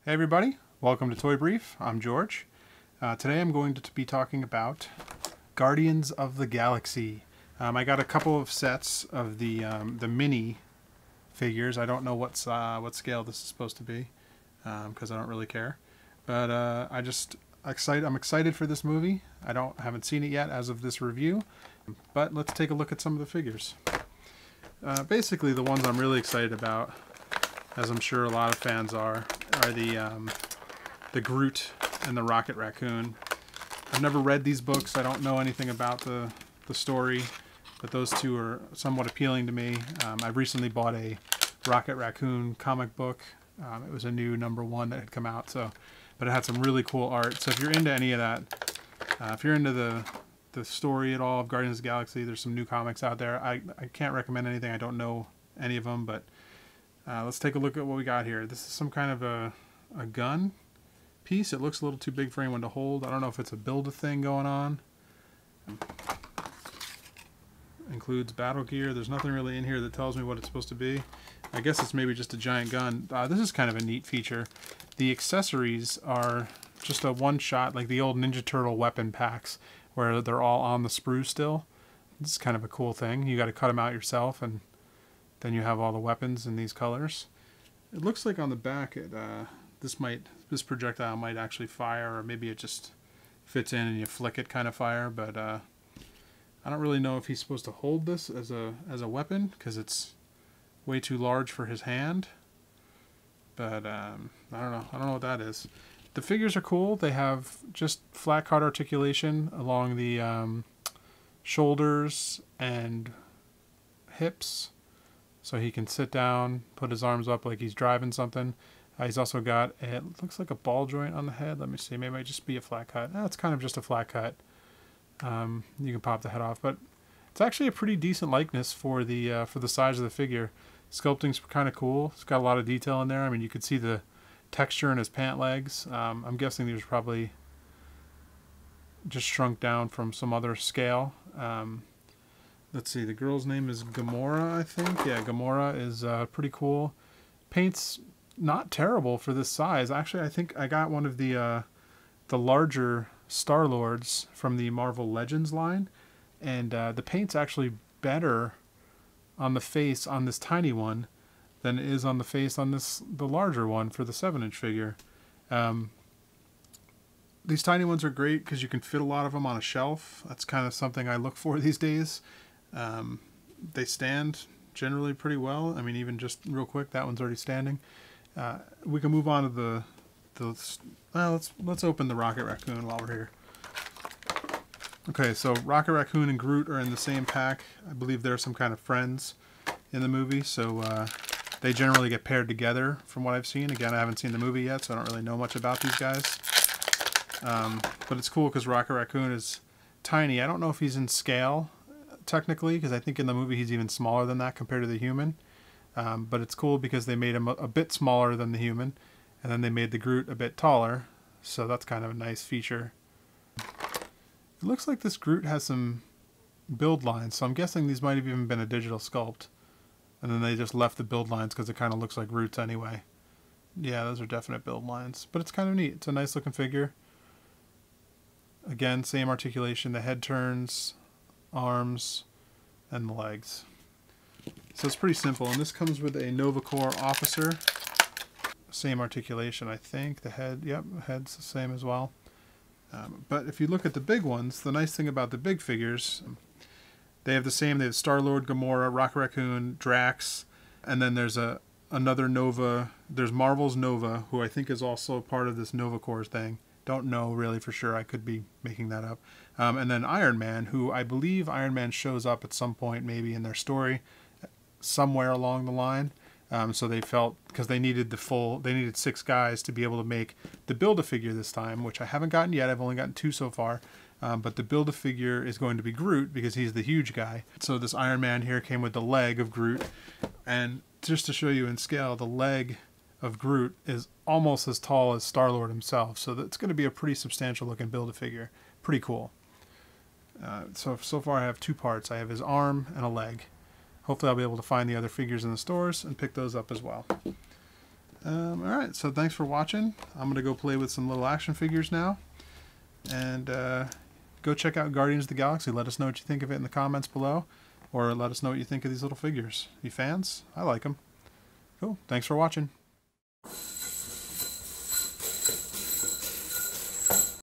Hey everybody, welcome to Toy Brief. I'm George. Today I'm going to be talking about Guardians of the Galaxy. I got a couple of sets of the mini figures. I don't know what scale this is supposed to be because I don't really care. But I'm excited for this movie. Haven't seen it yet as of this review, but let's take a look at some of the figures. Basically, the ones I'm really excited about, as I'm sure a lot of fans are the Groot and the Rocket Raccoon. I've never read these books. I don't know anything about the story, but those two are somewhat appealing to me. I've recently bought a Rocket Raccoon comic book. It was a new #1 that had come out, but it had some really cool art. So if you're into any of that, if you're into the story at all of Guardians of the Galaxy, there's some new comics out there. I can't recommend anything. I don't know any of them, but let's take a look at what we got here. This is some kind of a gun piece. It looks a little too big for anyone to hold. I don't know if it's a build-a-thing going on. Includes battle gear. There's nothing really in here that tells me what it's supposed to be. I guess it's maybe just a giant gun. This is kind of a neat feature. The accessories are just a one-shot, like the old Ninja Turtle weapon packs, where they're all on the sprue still. This is kind of a cool thing. You got to cut them out yourself, and then you have all the weapons in these colors. It looks like on the back, this projectile might actually fire, or maybe it just fits in and you flick it kind of fire. But I don't really know if he's supposed to hold this as a weapon because it's way too large for his hand. But I don't know. I don't know what that is. The figures are cool. They have just flat card articulation along the shoulders and hips. So he can sit down, put his arms up like he's driving something. He's also got, it looks like a ball joint on the head. Let me see, maybe it might just be a flat cut. It's kind of just a flat cut. You can pop the head off, but it's actually a pretty decent likeness for the size of the figure. Sculpting's kind of cool. It's got a lot of detail in there. I mean, you could see the texture in his pant legs. I'm guessing these are probably just shrunk down from some other scale. Let's see, the girl's name is Gamora, I think. Yeah, Gamora is pretty cool. Paint's not terrible for this size. Actually, I think I got one of the larger Star-Lords from the Marvel Legends line, and the paint's actually better on the face on this tiny one than it is on the face on the larger one for the 7-inch figure. These tiny ones are great because you can fit a lot of them on a shelf. That's kind of something I look for these days. They stand generally pretty well. I mean, even just real quick, that one's already standing. We can move on to let's open the Rocket Raccoon while we're here. Okay, so Rocket Raccoon and Groot are in the same pack. I believe they're some kind of friends in the movie, so they generally get paired together from what I've seen. Again, I haven't seen the movie yet, so I don't really know much about these guys. But it's cool because Rocket Raccoon is tiny. I don't know if he's in scale, technically, because I think in the movie he's even smaller than that compared to the human. But it's cool because they made him a bit smaller than the human, and then they made the Groot a bit taller, so that's kind of a nice feature. It looks like this Groot has some build lines, so I'm guessing these might have even been a digital sculpt, and then they just left the build lines because it kind of looks like Groot's anyway. Yeah, those are definite build lines, but it's kind of neat. It's a nice looking figure. Again, same articulation, the head turns, arms, and the legs. So it's pretty simple, and this comes with a Nova Corps officer. Same articulation, I think. The head, yep, the head's the same as well. But if you look at the big ones, the nice thing about the big figures, they have Star-Lord, Gamora, Rocket Raccoon, Drax, and then there's another Nova. There's Marvel's Nova, who I think is also part of this Nova Corps thing. Don't know really for sure. I could be making that up. And then Iron Man, who I believe Iron Man shows up at some point maybe in their story somewhere along the line. So they felt, because they needed 6 guys to be able to make the Build-A-Figure this time, which I haven't gotten yet. I've only gotten 2 so far. But the Build-A-Figure is going to be Groot because he's the huge guy. So this Iron Man here came with the leg of Groot. And just to show you in scale, the leg of Groot is almost as tall as Star-Lord himself. So that's going to be a pretty substantial looking Build-A-Figure. Pretty cool. So far I have 2 parts. I have his arm and a leg. Hopefully I'll be able to find the other figures in the stores and pick those up as well. Alright, so thanks for watching. I'm going to go play with some little action figures now. And go check out Guardians of the Galaxy. Let us know what you think of it in the comments below. Or let us know what you think of these little figures. You fans? I like them. Cool. Thanks for watching.